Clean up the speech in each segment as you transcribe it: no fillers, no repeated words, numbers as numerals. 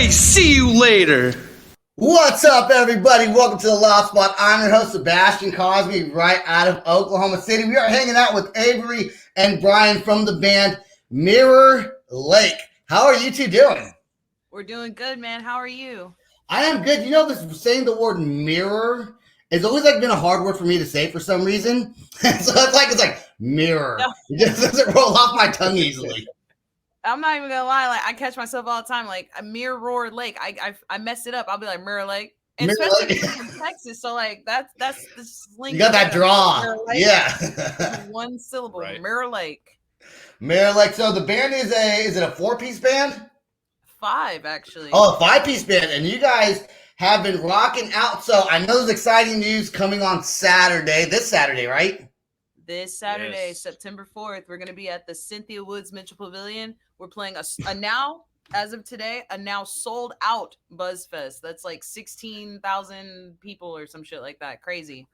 everybody. See you later. What's up, everybody? Welcome to the Lost Spot. I'm your host, Sebastian Cosby, right out of Oklahoma City. We are hanging out with Avery and Brian from the band Mirror Lake. How are you two doing? We're doing good, man. How are you? I am good. You know, this saying the word mirror has always been a hard word for me to say for some reason. So it's like mirror. No. It just doesn't roll off my tongue easily. I'm not even gonna lie. Like, I catch myself all the time. Like, a Mirror Lake. I mess it up. I'll be like Mirror Lake, and Mirror especially Lake. if you're from Texas. So like that's the sling. You got that draw. Yeah. One syllable. Right. Mirror Lake. Mirror Lake. So the band is it a 4-piece band? 5 actually. Oh, a 5-piece band, and you guys have been rocking out. So I know there's exciting news coming on Saturday. This Saturday, right? This Saturday, Yes. September 4th, we're gonna be at the Cynthia Woods Mitchell Pavilion. We're playing a now, as of today, a now sold out BuzzFest. That's like 16,000 people or some shit like that. Crazy.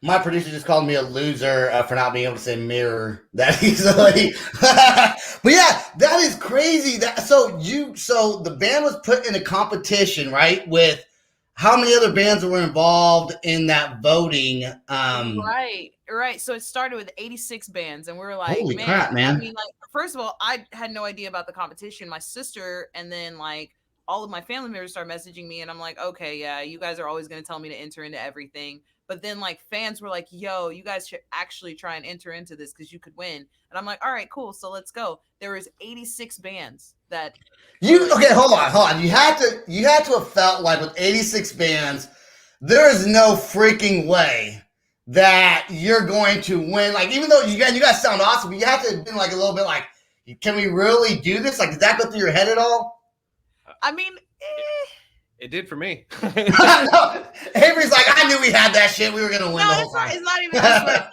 My producer just called me a loser for not being able to say mirror that easily. But yeah, that is crazy. So the band was put in a competition, right? With how many other bands were involved in that voting? Right. So it started with 86 bands, and we were like, Holy crap, man. I mean, like, first of all, I had no idea about the competition. My sister, and then like all of my family members started messaging me, and I'm like, okay, yeah, you guys are always going to tell me to enter into everything. But then like fans were like, yo, you guys should actually try and enter into this because you could win. And I'm like, all right, cool. So let's go. There was 86 bands that Hold on. You had to have felt like with 86 bands, there is no freaking way that you're going to win. Like, even though you guys sound awesome, but you have to have been like a little bit like, can we really do this? Like, did that go through your head at all? I mean, It did for me. No, Avery's like, I knew we had that shit. We were gonna win the whole time. it's not even that.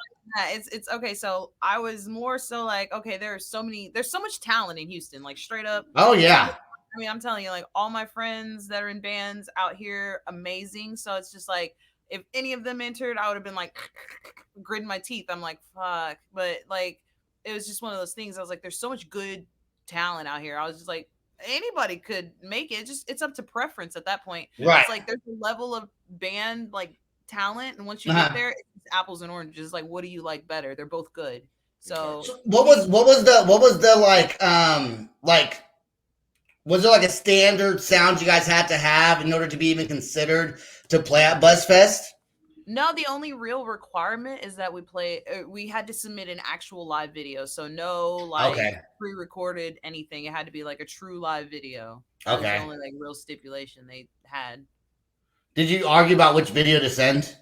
It's okay. So I was more so like, okay, there's so much talent in Houston, like straight up. Oh yeah. I mean, I'm telling you, like all my friends that are in bands out here, amazing. So it's just like, if any of them entered, I would have been like gritting my teeth. I'm like, fuck. But like, it was just one of those things. I was like, there's so much good talent out here. I was just like, anybody could make it. It's up to preference at that point. Right. It's like there's a level of band like talent, and once you get there, it's apples and oranges. Like, what do you like better? They're both good. So what was the was there like a standard sound you guys had to have in order to be even considered to play at BuzzFest? no, the only real requirement is that we had to submit an actual live video. So no like pre-recorded anything. It had to be like a true live video. That was the only like real stipulation they had. Did you argue about which video to send?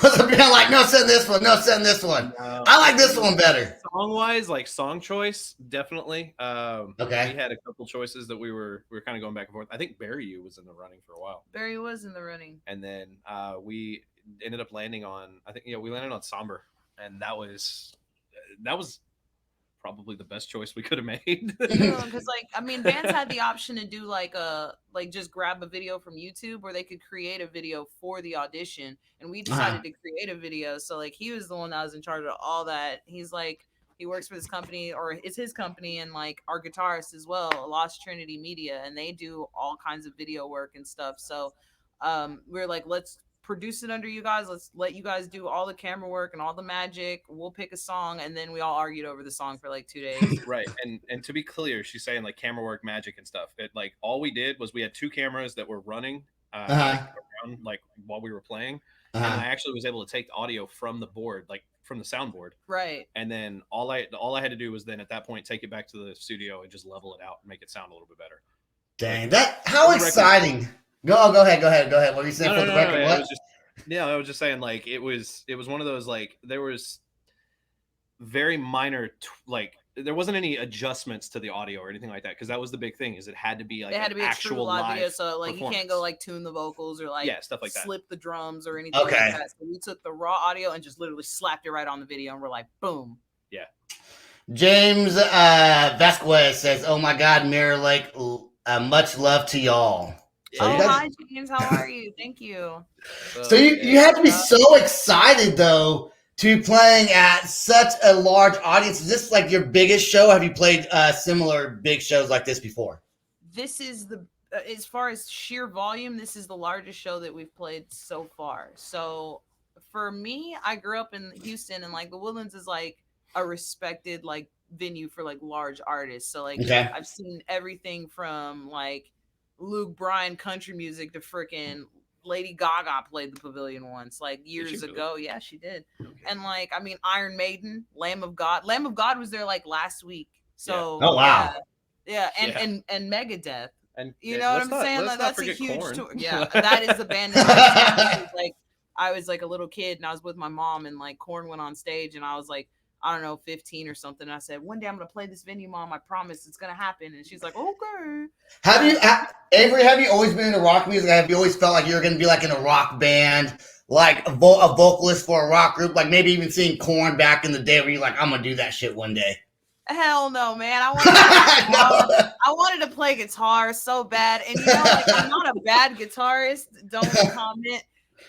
Was the band like, no, send this one, no, send this one? I like this one better. Song-wise, like song choice, definitely. We Okay. had a couple choices that we were kind of going back and forth. I think Barry U was in the running for a while. Barry was in the running. And then we ended up landing on, we landed on Somber, and that was probably the best choice we could have made. Because like, I mean, bands had the option to do like just grab a video from YouTube, or they could create a video for the audition, and we decided to create a video. So like, he was the one that was in charge of all that. He's like, he works for this company, or it's his company, and like our guitarist as well, Lost Trinity Media, and they do all kinds of video work and stuff. So we're like, let's produce it under you guys. Let's let you guys do all the camera work and all the magic. We'll pick a song, and then we all argued over the song for like 2 days. Right. And to be clear, she's saying like camera work, magic, and stuff. It like all we did was we had 2 cameras that were running around, like while we were playing, and I actually was able to take the audio from the board, like from the soundboard. Right. And then all I had to do was then at that point take it back to the studio and just level it out and make it sound a little bit better. Dang, how exciting! Go ahead. What were you saying for the record? I was just saying, like, it was one of those, like, there was very minor, there wasn't any adjustments to the audio or anything like that, because that was the big thing, is it had to be like it had to be a actual true live video, so like you can't go performance. like tune the vocals or like stuff like that. slip the drums or anything like that. So we took the raw audio and just literally slapped it right on the video, and we're like, boom. Yeah. James Vasquez says, "Oh my God, Mirror Lake, much love to y'all." So hi James, how are you? Thank you. So you have to be so excited though to be playing at such a large audience. Is this like your biggest show? Have you played similar big shows like this before? This is as far as sheer volume, this is the largest show that we've played so far. So for me, I grew up in Houston, and like the Woodlands is like a respected like venue for like large artists. So like I've seen everything from like Luke Bryan country music to freaking Lady Gaga played the pavilion once, like years ago. Yeah, she did. Okay. And like, I mean, Iron Maiden, Lamb of God was there like last week. So oh wow, and Megadeth. And you know what I'm saying? Like, that's a huge Korn. tour. Yeah, that is the band. That I was like a little kid, and I was with my mom, and like Korn went on stage, and I was like, I don't know, 15 or something. And I said, one day I'm gonna play this venue, Mom. I promise it's gonna happen. And she's like, okay. Avery? Have you always been into rock music? Have you always felt like you were gonna be like in a rock band, like a vocalist for a rock group, like maybe even seeing Korn back in the day, where you're like, I'm gonna do that shit one day? Hell no, man. I wanted to play guitar so bad. And you know, like, I'm not a bad guitarist. Don't comment.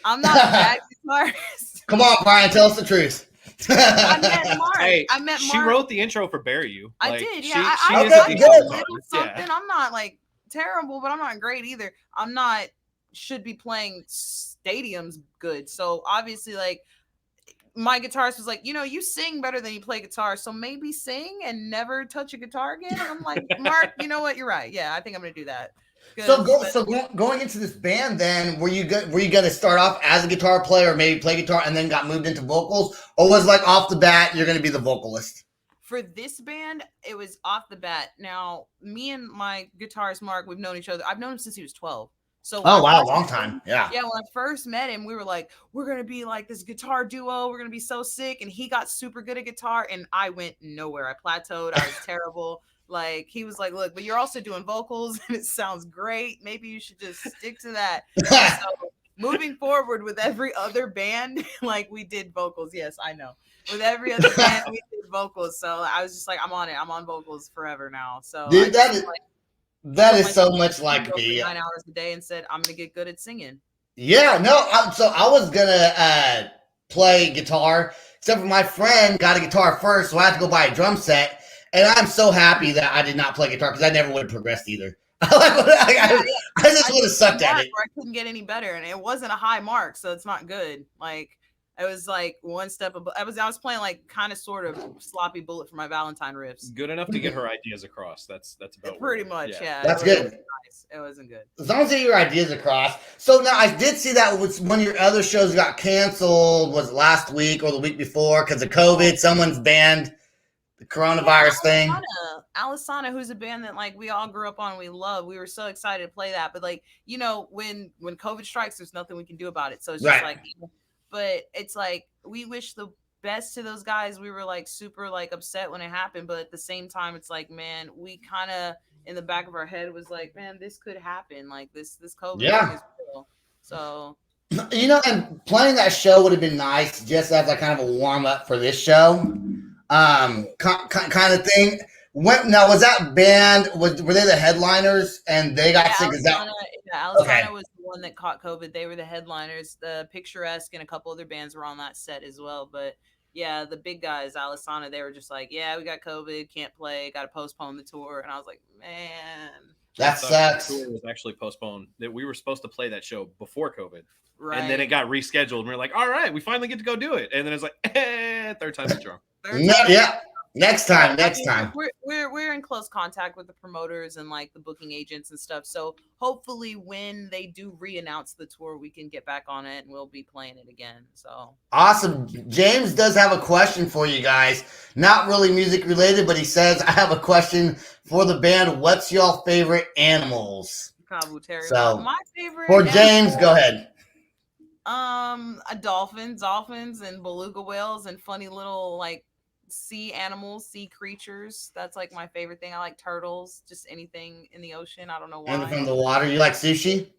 I'm not a bad guitarist. Come on, Brian, tell us the truth. I met Mark. Hey, I met Mark. She wrote the intro for Bury You. I did, yeah. I did a little something. I'm not like terrible, but I'm not great either. I'm not should be playing stadiums good. So obviously, like, my guitarist was like, you know, you sing better than you play guitar, so maybe sing and never touch a guitar again. And I'm like, Mark, you know what? You're right. Yeah, I think I'm gonna do that. So going into this band, then were you gonna start off as a guitar player, or maybe play guitar and then got moved into vocals, or was like off the bat you're gonna be the vocalist? For this band, it was off the bat. Now, me and my guitarist Mark, we've known each other. I've known him since he was 12. So long time. Yeah. Yeah, when I first met him, we were like, we're gonna be like this guitar duo. We're gonna be so sick. And he got super good at guitar, and I went nowhere. I plateaued. I was terrible. Like, he was like, look, but you're also doing vocals, and it sounds great. Maybe you should just stick to that. So moving forward with every other band, like, we did vocals. Yes, I know. With every other band, we did vocals. So I was just like, I'm on it. I'm on vocals forever now. So dude, that is so much like me. 9 hours a day and said, I'm going to get good at singing. Yeah, no. So I was going to play guitar, except for my friend got a guitar first, so I had to go buy a drum set. And I'm so happy that I did not play guitar, because I never would have progressed either. I just would have sucked at it. I couldn't get any better, and it wasn't a high mark, so it's not good. Like, it was like one step above. I was playing like kind of sort of sloppy bullet for my Valentine riffs. Good enough to get her ideas across. That's about pretty much. Yeah. That's good. Nice. It wasn't good. As long as you get your ideas across. So now I did see that one of your other shows got canceled. Was last week or the week before because of COVID? Someone's banned the coronavirus thing. Alesana, who's a band that like we all grew up on and we love. We were so excited to play that, but like, you know, when COVID strikes, there's nothing we can do about it. So it's just like. But it's like, we wish the best to those guys. We were like super like upset when it happened, but at the same time, it's like, man, we kind of in the back of our head was like, man, this could happen. Like this COVID thing is real. So, you know, and playing that show would have been nice, just as like kind of a warm up for this show, kind of thing. Now was that band? Were they the headliners and they got sick? Alesana was the one that caught COVID. They were the headliners. The Picturesque and a couple other bands were on that set as well. But yeah, the big guys, Alesana, they were just like, yeah, we got COVID, can't play, got to postpone the tour. And I was like, man, that sucks. The tour was actually postponed. That we were supposed to play that show before COVID, right? And then it got rescheduled. And we are like, all right, we finally get to go do it. And then it's like, third time's a charm. Yeah. Next time. We're in close contact with the promoters and like the booking agents and stuff. So hopefully when they do re-announce the tour, we can get back on it and we'll be playing it again. So awesome. James does have a question for you guys. Not really music related, but he says, I have a question for the band. What's y'all favorite animals? Kabu-Terry. So my favorite for James, go ahead. Dolphins and beluga whales and funny little like sea animals, sea creatures. That's like my favorite thing. I like turtles, just anything in the ocean. I don't know why. Anything from the water. You like sushi?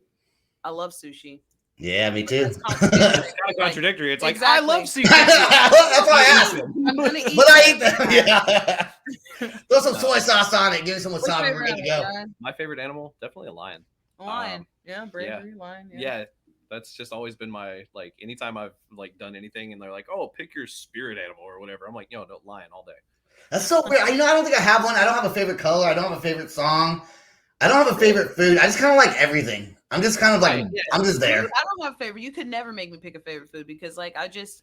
I love sushi. Yeah, me too. It's kind of contradictory. It's like, exactly. I love seafood. That's why I asked. I'm gonna eat but I eat them. Yeah. Throw some soy sauce on it. Give me some wasabi. We're good to go. My favorite animal, definitely a lion. Lion. Bravery, lion. Yeah. That's just always been my, like, anytime I've like done anything and they're like, oh, pick your spirit animal or whatever. I'm like, no, lion all day. That's so weird. You know, I don't think I have one. I don't have a favorite color. I don't have a favorite song. I don't have a favorite food. I just kind of like everything. I'm just kind of like, Yeah. I'm just there. I don't have a favorite. You could never make me pick a favorite food because like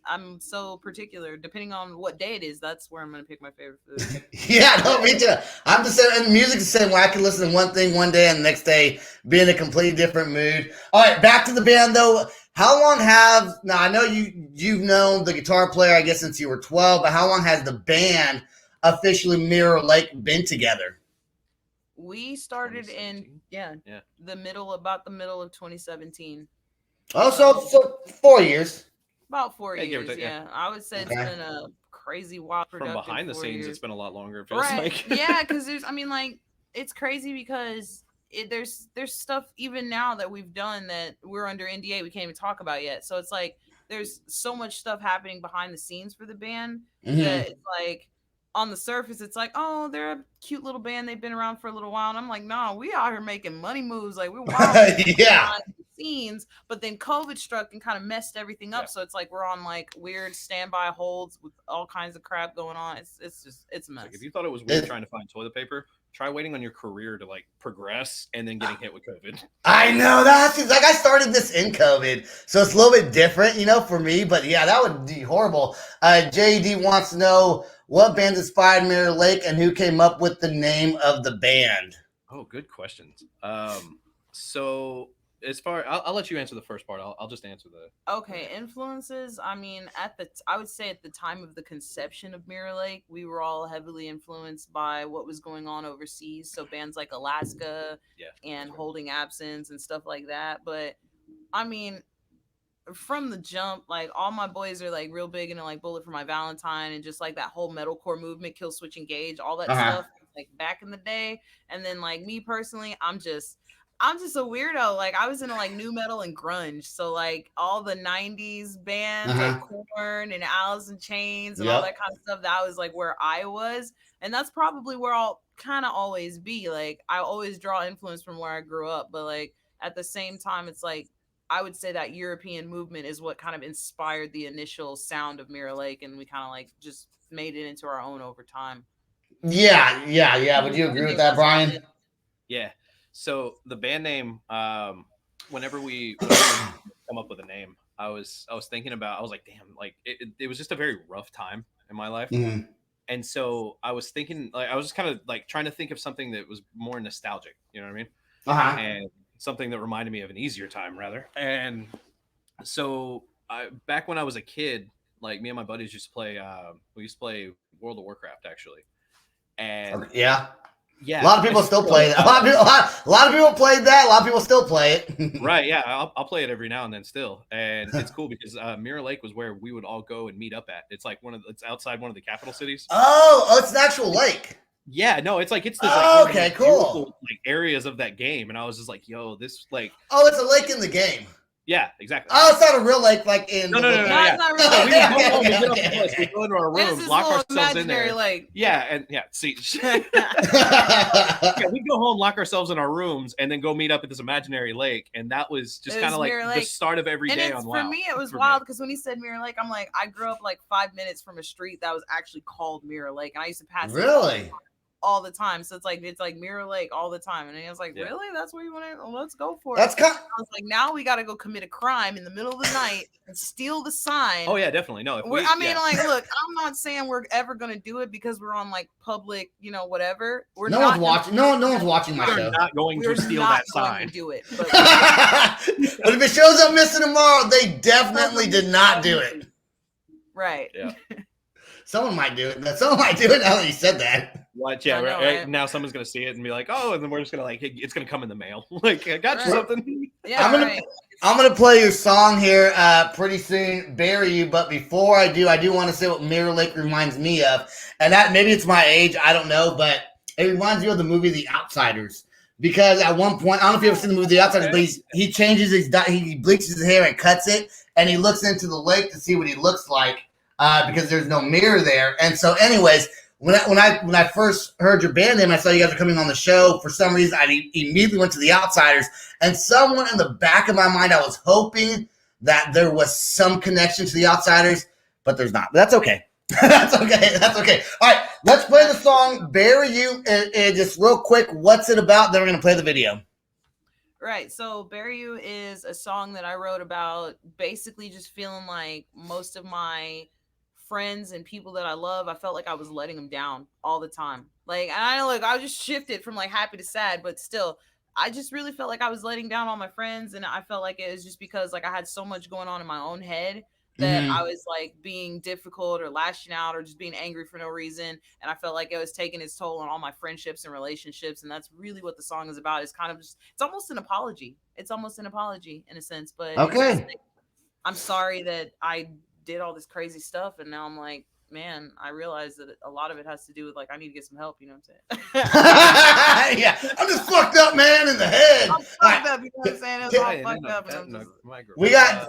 I'm so particular. Depending on what day it is, that's where I'm gonna pick my favorite food. Yeah, no, me too. I'm the same, and music's the same way. I can listen to one thing one day and the next day be in a completely different mood. All right, back to the band though. How long now I know you've known the guitar player, I guess, since you were 12, but how long has the band officially Mirror Lake been together? We started in about the middle of 2017. Oh, so 4 years. About 4 years, yeah. I would say it's been a crazy wild production. From behind the scenes, years. It's been a lot longer. It feels like. Yeah, because it's crazy because there's stuff even now that we've done that we're under NDA we can't even talk about yet. So it's like there's so much stuff happening behind the scenes for the band that it's like on the surface it's like, oh, they're a cute little band, they've been around for a little while, and I'm like, no, we out here making money moves, like we're wild behind the scenes. But then COVID struck and kind of messed everything up, so it's like we're on like weird standby holds with all kinds of crap going on. It's a mess. Like if you thought it was weird trying to find toilet paper, try waiting on your career to like progress and then getting hit with COVID. I know that's like I started this in COVID, so it's a little bit different, for me. But yeah, that would be horrible. JD wants to know what band inspired Mirror Lake and who came up with the name of the band. Oh, good questions. So as far, I'll let you answer the first part. I'll just answer the. Okay, influences. I mean, I would say at the time of the conception of Mirror Lake, we were all heavily influenced by what was going on overseas. So bands like Alaska and Holding Absence and stuff like that. But I mean, from the jump, like all my boys are like real big into like Bullet for My Valentine and just like that whole metalcore movement, Kill Switch Engage, all that stuff like back in the day. And then like me personally, I'm just a weirdo. Like I was into like new metal and grunge. So like all the 90s bands like Korn and Alice in Chains and all that kind of stuff, that was like where I was. And that's probably where I'll kind of always be. Like I always draw influence from where I grew up. But like at the same time, it's like I would say that European movement is what kind of inspired the initial sound of Mirror Lake. And we kind of like just made it into our own over time. Yeah. Would you agree with that, Brian? Yeah. So the band name, whenever we come up with a name, I was thinking about, I was like, damn, like it was just a very rough time in my life. And so I was thinking, like, I was just kind of like trying to think of something that was more nostalgic, you know what I mean? And something that reminded me of an easier time rather. And so back when I was a kid, like me and my buddies used to play, we used to play World of Warcraft actually. And yeah, a lot of people still play that. A lot of people played that. A lot of people still play it. Right? Yeah, I'll play it every now and then still, and it's cool because Mirror Lake was where we would all go and meet up at. It's like it's outside one of the capital cities. Oh, it's an actual lake. Yeah, no, it's like cool. Like areas of that game, and I was just like, yo, this like. Oh, it's a lake in the game. Yeah, exactly. Oh, it's not a real lake like in. No. It's not real. We go into our rooms, lock ourselves in there. Lake. Yeah, see. We go home, lock ourselves in our rooms, and then go meet up at this imaginary lake. And that was just kind of like the start of every day on WoW. For me, it was wild because when he said Mirror Lake, I'm like, I grew up like 5 minutes from a street that was actually called Mirror Lake, and I used to pass it all the time. So it's like Mirror Lake all the time. And I was like, really? That's where you want to? Let's go for it. I was like, now we got to go commit a crime in the middle of the night and steal the sign. Oh yeah, definitely. No, like, look, I'm not saying we're ever going to do it because we're on like public, whatever. No one's watching. No one's watching my show. We're not going to steal that sign. Do it. But if it shows up missing tomorrow, they definitely did not do it. Right. Yeah. Someone might do it. Someone might do it now that you said that. What? Yeah, right. Now someone's gonna see it and be like, "Oh," and then we're just gonna like, it's gonna come in the mail. Like, I got you something. Yeah, I'm gonna play your song here pretty soon, Bury You. But before I do want to say what Mirror Lake reminds me of, and that maybe it's my age, I don't know, but it reminds me of the movie The Outsiders. Because at one point, I don't know if you ever seen the movie The Outsiders, but he changes he bleaches his hair and cuts it, and he looks into the lake to see what he looks like because there's no mirror there. And so, anyways. When I first heard your band name, I saw you guys were coming on the show. For some reason, I immediately went to The Outsiders. And somewhere in the back of my mind, I was hoping that there was some connection to The Outsiders, but there's not. But that's okay. That's okay. All right, let's play the song "Bury You" and just real quick, what's it about? Then we're gonna play the video. Right. So Bury You is a song that I wrote about basically just feeling like most of my friends and people that I love, I felt like I was letting them down all the time. Like, I know, like, I just shifted from like happy to sad, but still, I just really felt like I was letting down all my friends. And I felt like it was just because like I had so much going on in my own head that I was like being difficult or lashing out or just being angry for no reason. And I felt like it was taking its toll on all my friendships and relationships. And that's really what the song is about. It's kind of just, it's almost an apology. It's almost an apology in a sense, but okay. Like, I'm sorry that I did all this crazy stuff. And now I'm like, man, I realize that a lot of it has to do with like, I need to get some help. You know what I'm saying? Yeah. I'm just fucked up, man, in the head. I'm fucked up. You know what I'm saying? It's all fucked up. And I'm just, we got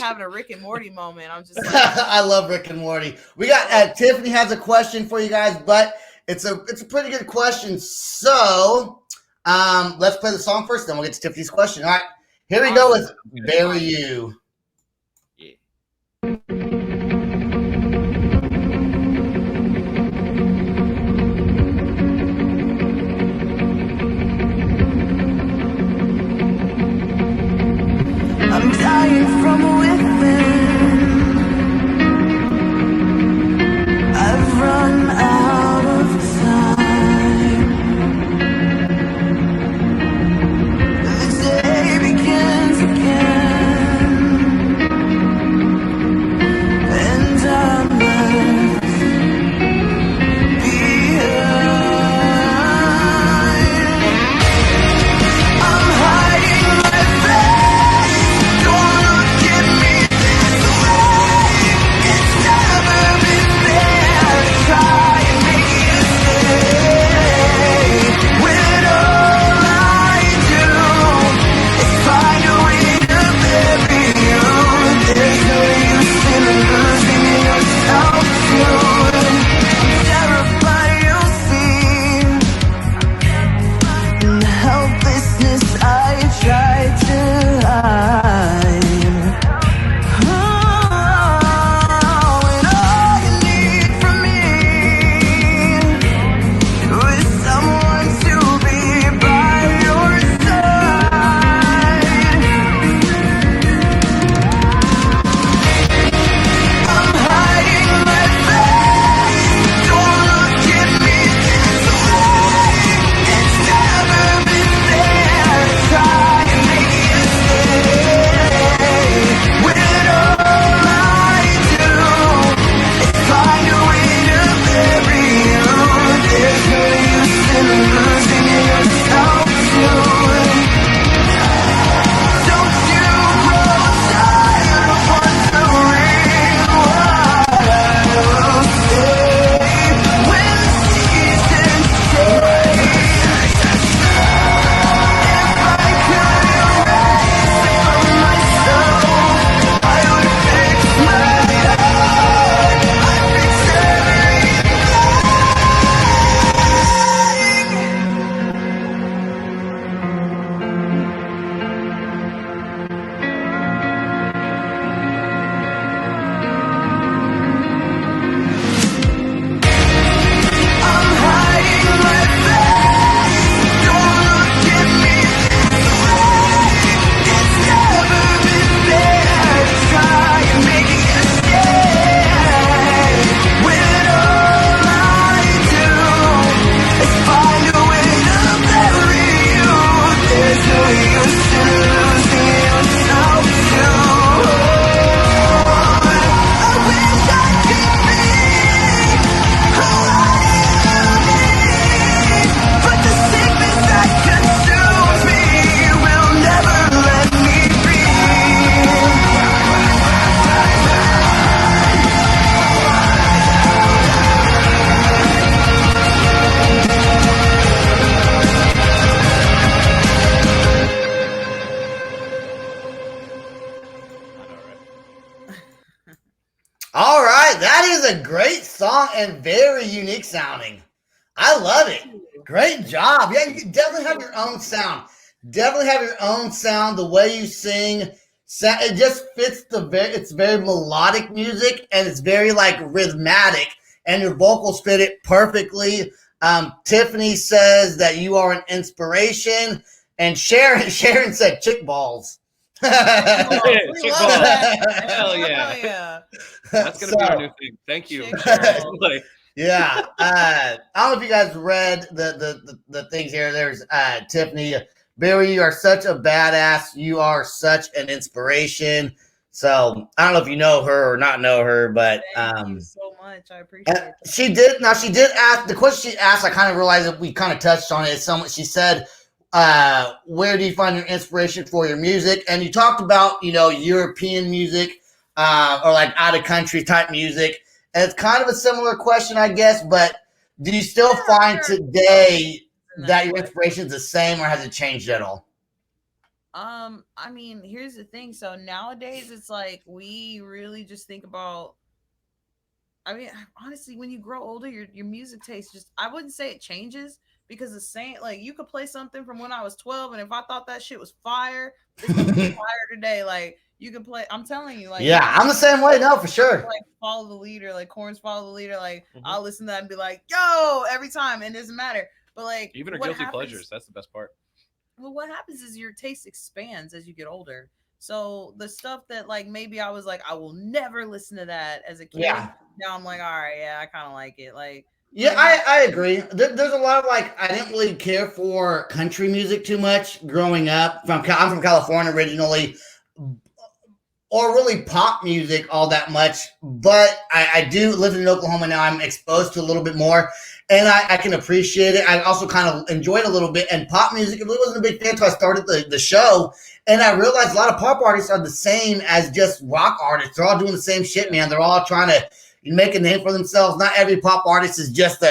having a Rick and Morty moment. I'm just like, I love Rick and Morty. We got Tiffany has a question for you guys, but it's a pretty good question. So let's play the song first, then we'll get to Tiffany's question. All right. Here we go with Bury You. I'm dying from within. I've run out of time. The day begins again, and I'm left behind. I'm hiding my face. Don't look at me this way. It's never been fair to try and make you stay. When all I do is find a way to bury you. There's no use in losing yourself soon. Terrified you'll see in helplessness I tried to hide. Oh, and all you need from me is someone to be by your side. I'm hiding my face. Don't look at me this way. It's never been fair to try and make you stay. When all I do is find a way to bury you. There's no use in losing yourself soon. Don't you grow tired of wondering what I will say when the seasons change? If I could erase it from my soul, I would fix my heart. I'd fix everything. I'm hiding my face. Don't look at me this way. It's never been fair to try and make you stay. When all I do is find a way to bury you. There's no use in losing yourself soon. I wish I could be who but the sickness that consumes me will never let me breathe. All right, that is a great song and very unique sounding. I love it. Great job. Yeah, you definitely have your own sound. Definitely have your own sound. The way you sing, it just fits it's very melodic music and it's very like rhythmatic. and your vocals fit it perfectly. Tiffany says that you are an inspiration, and Sharon said chick balls. We Chick love balls. that. Hell yeah. Hell yeah. That's gonna be our new thing. Thank you. Chick Sharon. balls. Like, Yeah. I don't know if you guys read the things here. There's Tiffany. Barry, you are such a badass. You are such an inspiration. So I don't know if you know her or not know her, but Thank you so much. I appreciate it. she did ask the question she asked. I kind of realized that we kind of touched on it. She said, where do you find your inspiration for your music? And you talked about, European music, or like out of country type music. And it's kind of a similar question, I guess, but do you still find today that your inspiration is the same, or has it changed at all? I mean, here's the thing. So nowadays it's like we really just think about, I mean, honestly, when you grow older, your music taste just, I wouldn't say it changes, because the same, like, you could play something from when I was 12, and if I thought that shit was fire, it's gonna be fire today. Like, you can play, I'm telling you, like, yeah, I'm the same way. No, for sure. Like, Follow the Leader, like Korn's Follow the Leader, like, I'll listen to that and be like, yo, every time, and it doesn't matter. But like, even our guilty pleasures, that's the best part. Well, what happens is your taste expands as you get older. So the stuff that, like, maybe I was like, I will never listen to that as a kid. Yeah. Now I'm like, all right, yeah, I kind of like it. Like, Yeah, I agree. There's a lot of, like, I didn't really care for country music too much growing up. I'm from California originally, or really pop music all that much. But I do live in Oklahoma now. I'm exposed to a little bit more, and I can appreciate it. I also kind of enjoy it a little bit. And pop music, I really wasn't a big fan until I started the show. And I realized a lot of pop artists are the same as just rock artists. They're all doing the same shit, man. They're all trying to make a name for themselves. Not every pop artist is just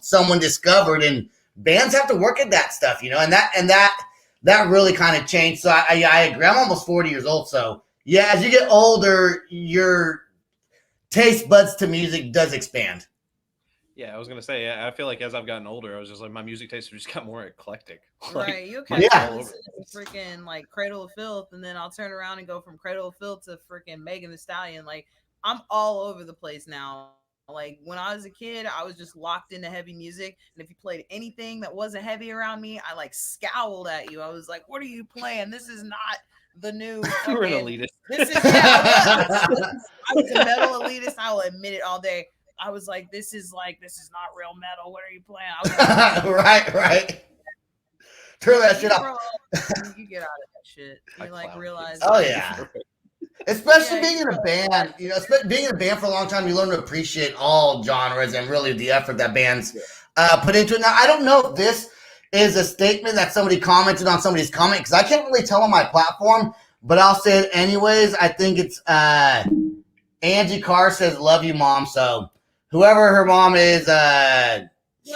someone discovered, and bands have to work at that stuff, and that really kind of changed. So I agree. I'm almost 40 years old, so yeah, as you get older, your taste buds to music does expand. Yeah, I was gonna say, I feel like as I've gotten older, I was just like, my music taste just got more eclectic. Like, right, you can Yeah. listen to freaking like Cradle of Filth, and then I'll turn around and go from Cradle of Filth to freaking Megan Thee Stallion. Like, I'm all over the place now. Like, when I was a kid, I was just locked into heavy music, and if you played anything that wasn't heavy around me, I like scowled at you. I was like, "What are you playing? This is not the new." We're an elitist. This is I was a metal elitist. I will admit it all day. I was like, this is not real metal. What are you playing? I was like, right. Turn that shit off. You get out of that shit. You like realize. Oh yeah. Especially being in a band, being in a band for a long time, you learn to appreciate all genres and really the effort that bands put into it. Now, I don't know if this is a statement that somebody commented on somebody's comment, because I can't really tell on my platform, but I'll say it anyways. I think it's Angie Carr says, "Love you, Mom." So whoever her mom is, she loves you.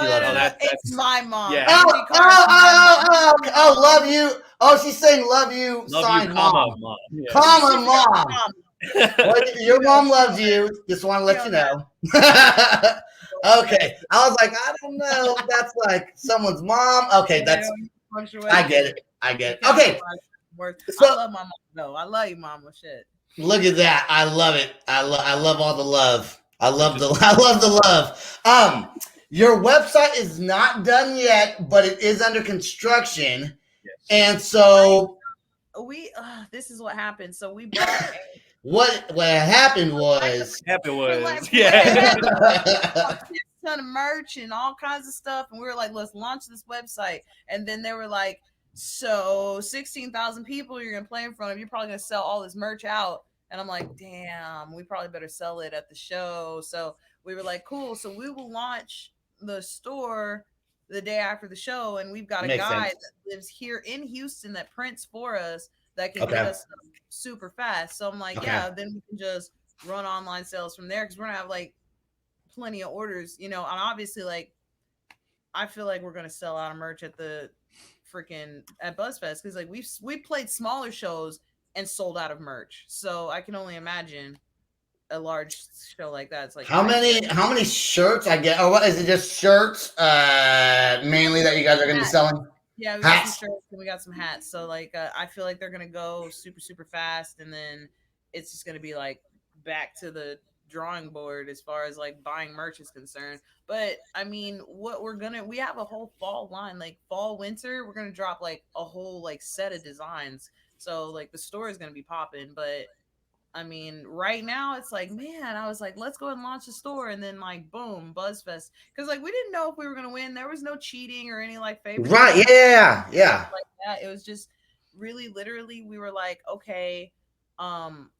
It's my mom. Yeah. Oh, love you. Oh, she's saying love you, Love you, mom. Yeah. Comma, mom. Well, your mom loves you. Just want to let you know. Okay. I was like, I don't know. That's like someone's mom. Okay, I get it. Okay. I love my mom though. I love you, mama. Shit. Look at that. I love it. I love all the love. I love the love. Your website is not done yet, but it is under construction. Yes. And so this is what happened. So we bought what happened was a ton of merch and all kinds of stuff, and we were like, let's launch this website. And then they were like, so 16,000 people you're gonna play in front of, you're probably gonna sell all this merch out. And I'm like, damn, we probably better sell it at the show. So we were like, cool, so we will launch the store the day after the show, and we've got a guy that lives here in Houston that prints for us that can get us stuff super fast. So I'm like, yeah, then we can just run online sales from there, because we're gonna have like plenty of orders, and obviously, like, I feel like we're gonna sell out of merch at the at BuzzFest, because like we played smaller shows and sold out of merch. So I can only imagine a large show like that. It's like, how many shirts I get? Or what is it? Just shirts, mainly, that you guys are going to be selling? Yeah, we got some shirts and we got some hats. So like, I feel like they're going to go super, super fast, and then it's just going to be like back to the drawing board as far as like buying merch is concerned. But I mean, we have a whole fall line, like fall, winter, we're gonna drop like a whole like set of designs. So like the store is gonna be popping. But I mean, right now it's like, man, I was like, let's go and launch a store, and then like, boom, BuzzFest, because like we didn't know if we were gonna win. There was no cheating or any like favorite. Right? Yeah. Like that. It was just really, literally, we were like, okay,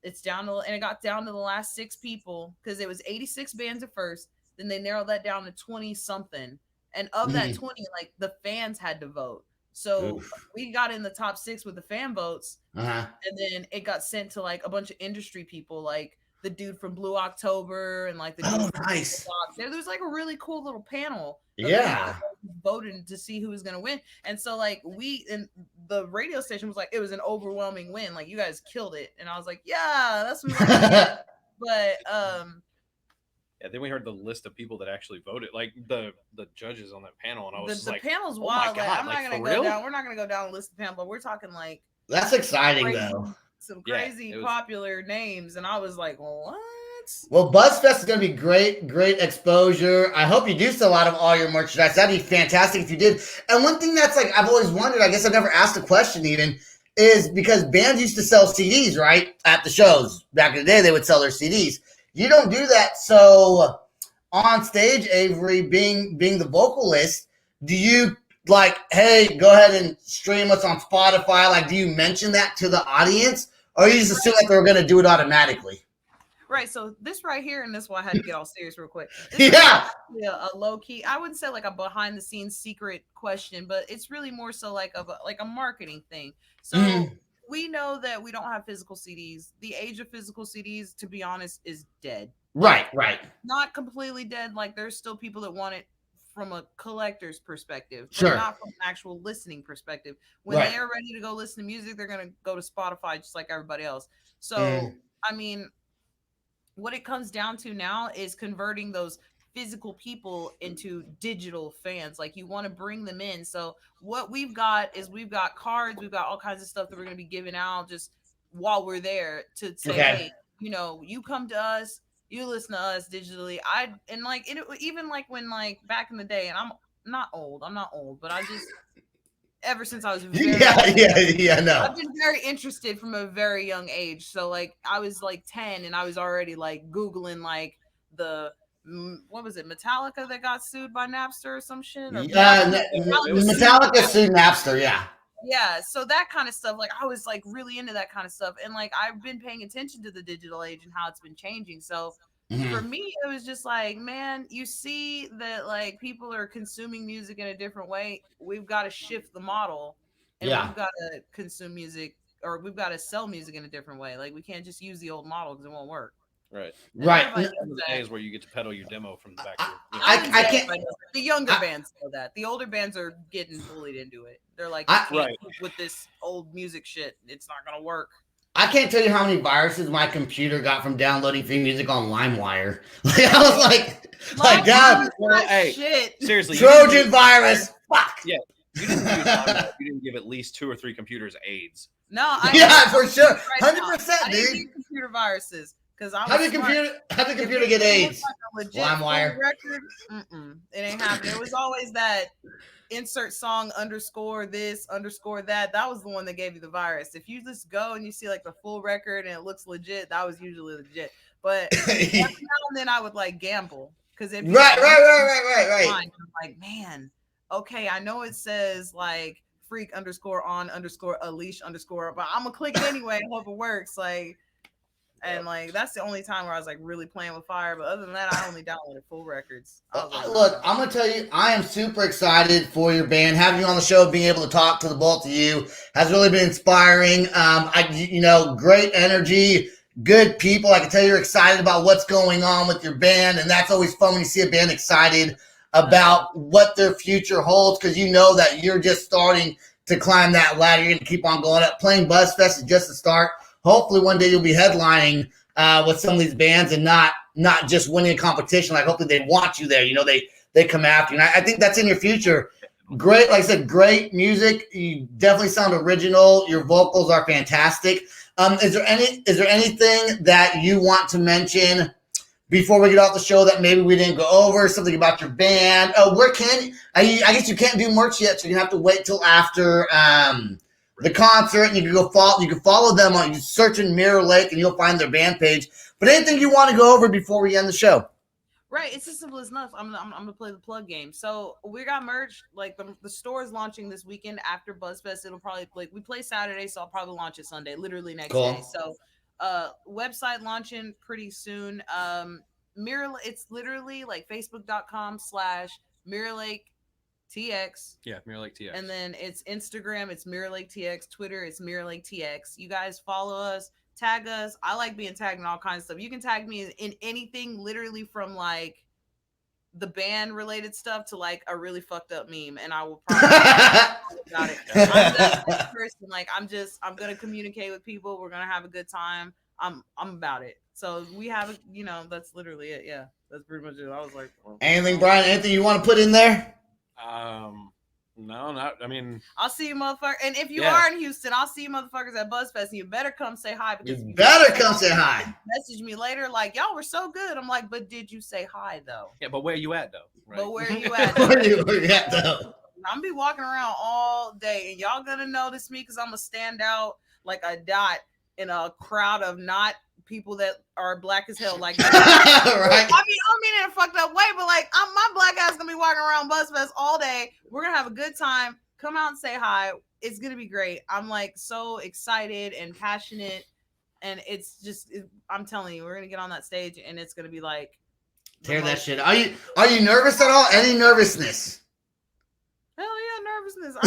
it's down to, and it got down to the last 6 people because it was 86 bands at first. Then they narrowed that down to 20 something, and of that 20, like the fans had to vote. So we got in the top 6 with the fan votes, and then it got sent to like a bunch of industry people, like the dude from Blue October and like the dude from nice. There was like a really cool little panel. Yeah, voting to see who was gonna win, and so like the radio station was like, it was an overwhelming win, like you guys killed it, and I was like, yeah, that's what but yeah, then we heard the list of people that actually voted, like the judges on that panel, and I was the like, panel's oh my wild. God, Like, I'm not gonna go real? down. We're not gonna go down the list of panel, but we're talking like that's exciting crazy, though. some crazy popular names, and I was like, what? Well, BuzzFest is going to be great exposure. I hope you do sell a lot of all your merchandise. That'd be fantastic if you did. And one thing that's like I've always wondered, I guess I've never asked the question even, is because bands used to sell CDs, right? At the shows. Back in the day, they would sell their CDs. You don't do that. So on stage, Avery, being the vocalist, do you like, hey, go ahead and stream us on Spotify? Like, do you mention that to the audience? Or you just assume that they're going to do it automatically? Right, so this right here, and this is why I had to get all serious real quick. Yeah, a low key. I wouldn't say like a behind the scenes secret question, but it's really more so like a marketing thing. So we know that we don't have physical CDs. The age of physical CDs, to be honest, is dead. Right. Not completely dead. Like there's still people that want it from a collector's perspective, but sure, not from an actual listening perspective. When they're ready to go listen to music, they're gonna go to Spotify just like everybody else. So I mean, what it comes down to now is converting those physical people into digital fans. Like you want to bring them in. So what we've got is we've got cards, we've got all kinds of stuff that we're going to be giving out just while we're there to say, hey, you know, you come to us, you listen to us digitally. Even like when like back in the day, and I'm not old, but I just ever since I was very no. I've been very interested from a very young age. So like I was like 10 and I was already like Googling like what was it, Metallica that got sued by Napster or some shit? Metallica sued Napster, yeah, so that kind of stuff, like I was like really into that kind of stuff, and like I've been paying attention to the digital age and how it's been changing. So for me, it was just like, man, you see that like people are consuming music in a different way. We've got to shift the model, and we've got to consume music, or we've got to sell music in a different way. Like we can't just use the old model because it won't work. Right. The days where you get to pedal your demo from the back. I can't. The younger bands know that. The older bands are getting bullied into it. They're like, with this old music shit, it's not gonna work. I can't tell you how many viruses my computer got from downloading free music on LimeWire. Like, I was like, God, hey, shit. Seriously, Trojan virus. Fuck. Yeah, you didn't give at least 2 or 3 computers AIDS. No, for sure, 100%, dude. Computer viruses. How did the computer get AIDS? LimeWire. It ain't happening. It was always that insert song _this _that. That was the one that gave you the virus. If you just go and you see like the full record and it looks legit, that was usually legit. But every now and then I would like gamble because it right. I'm like, man, okay, I know it says like freak _on _Alish _, but I'm gonna click it anyway and hope it works. Like. And like that's the only time where I was like really playing with fire. But other than that, I only downloaded full records. Look, I'm gonna tell you, I am super excited for your band. Having you on the show, being able to talk to the both of you has really been inspiring. Great energy, good people. I can tell you're excited about what's going on with your band, and that's always fun when you see a band excited about what their future holds, because you know that you're just starting to climb that ladder. You're gonna keep on going up. Playing BuzzFest is just the start. Hopefully one day you'll be headlining with some of these bands and not just winning a competition. Like hopefully they want you there. You know, they come after you. And I think that's in your future. Great, like I said, great music. You definitely sound original. Your vocals are fantastic. Is there anything that you want to mention before we get off the show that maybe we didn't go over? Something about your band? Oh, where can you? I guess you can't do merch yet, so you have to wait till after the concert, and you can go follow. You can follow them on. You search in Mirror Lake, and you'll find their band page. But anything you want to go over before we end the show? Right, it's as simple as enough. I'm gonna play the plug game. So we got merch. Like the store is launching this weekend after BuzzFest. It'll probably we play Saturday, so I'll probably launch it Sunday, literally next day. So website launching pretty soon. Mirror, it's literally like facebook.com/Mirror Lake TX. Yeah, Mirror Lake TX. And then it's Instagram, it's Mirror Lake TX. Twitter, it's Mirror Lake TX. You guys follow us. Tag us. I like being tagged in all kinds of stuff. You can tag me in anything, literally from like the band related stuff to like a really fucked up meme, and I will probably about it. I'm just this person. Like I'm gonna communicate with people. We're gonna have a good time. I'm about it. So we have that's literally it. Yeah, that's pretty much it. I was like, well, anything, Brian? Anything you want to put in there? No, not. I mean, I'll see you, motherfucker. And if you are in Houston, I'll see you, motherfuckers, at BuzzFest. And you better come say hi. Because you better come say hi. Message me later, like y'all were so good. I'm like, but did you say hi though? Yeah, but where you at though? Right? But where you at? Where you at though? I'm be walking around all day, and y'all gonna notice me because I'm gonna stand out like a dot in a crowd of not people that are black as hell. Like, right. I mean in a fucked up way, but like, my black ass gonna be walking around BuzzFest all day. We're gonna have a good time. Come out and say hi. It's gonna be great. I'm like so excited and passionate, and it's just, I'm telling you, we're gonna get on that stage, and it's gonna be like tear that shit. Are you nervous at all? Any nervousness? Hell yeah, nervousness.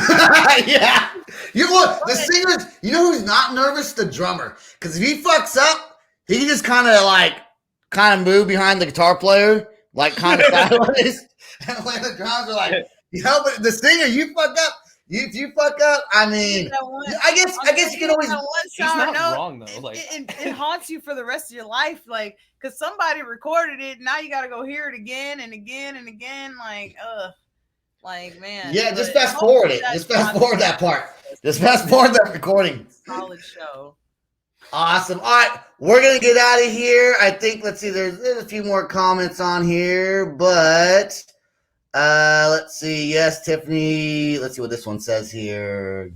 Yeah. The singers, you know who's not nervous? The drummer. Because if he fucks up, he can just kind of move behind the guitar player, like kind of sideways. And when the drums are like, but the singer, you fuck up. If you fuck up, I mean, I guess you can always. He's not wrong though. Like it haunts you for the rest of your life, like because somebody recorded it. Now you got to go hear it again and again and again. Like man. Yeah, just fast forward it. Just fast forward that part. Just fast forward that recording. Solid show. Awesome. All right, we're gonna get out of here. I think. Let's see. There's a few more comments on here, but. Let's see. Yes, Tiffany. Let's see what this one says here.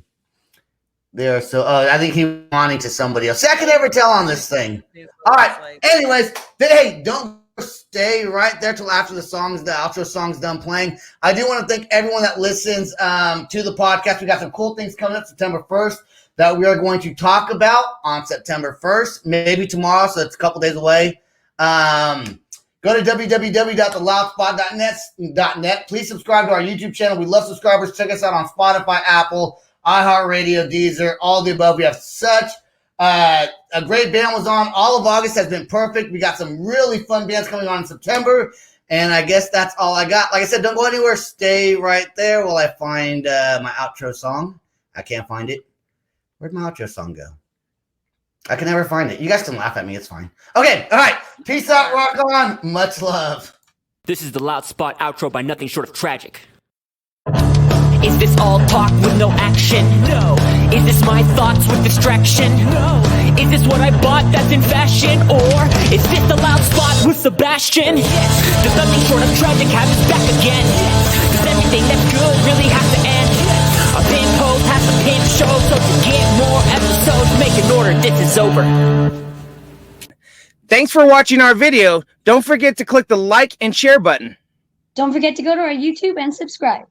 There. So, I think he was wanting to somebody else. See, I can never tell on this thing. All right. Anyways, hey, don't stay right there till after the outro song's done playing. I do want to thank everyone that listens to the podcast. We got some cool things coming up September 1st that we are going to talk about on September 1st, maybe tomorrow. So it's a couple days away. Go to www.theloudspot.net. Please subscribe to our YouTube channel. We love subscribers. Check us out on Spotify, Apple, iHeartRadio, Deezer, all the above. We have such a great band was on. All of August has been perfect. We got some really fun bands coming on in September. And I guess that's all I got. Like I said, don't go anywhere. Stay right there while I find my outro song. I can't find it. Where'd my outro song go? I can never find it. You guys can laugh at me. It's fine. Okay. All right. Peace out. Rock on. Much love. This is the Loud Spot outro by nothing short of tragic. Is this all talk with no action? No. Is this my thoughts with distraction? No. Is this what I bought that's in fashion? Or is this the Loud Spot with Sebastian? Yes. Does nothing short of tragic have us back again? Yes. Does everything that's good really have to end? Yes. A pin post has a pin show, so to get more episodes, make an order, this is over. Thanks for watching our video. Don't forget to click the like and share button. Don't forget to go to our YouTube and subscribe.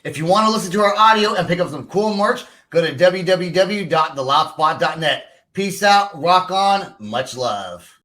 If you want to listen to our audio and pick up some cool merch, go to www.theloudspot.net. Peace out. Rock on. Much love.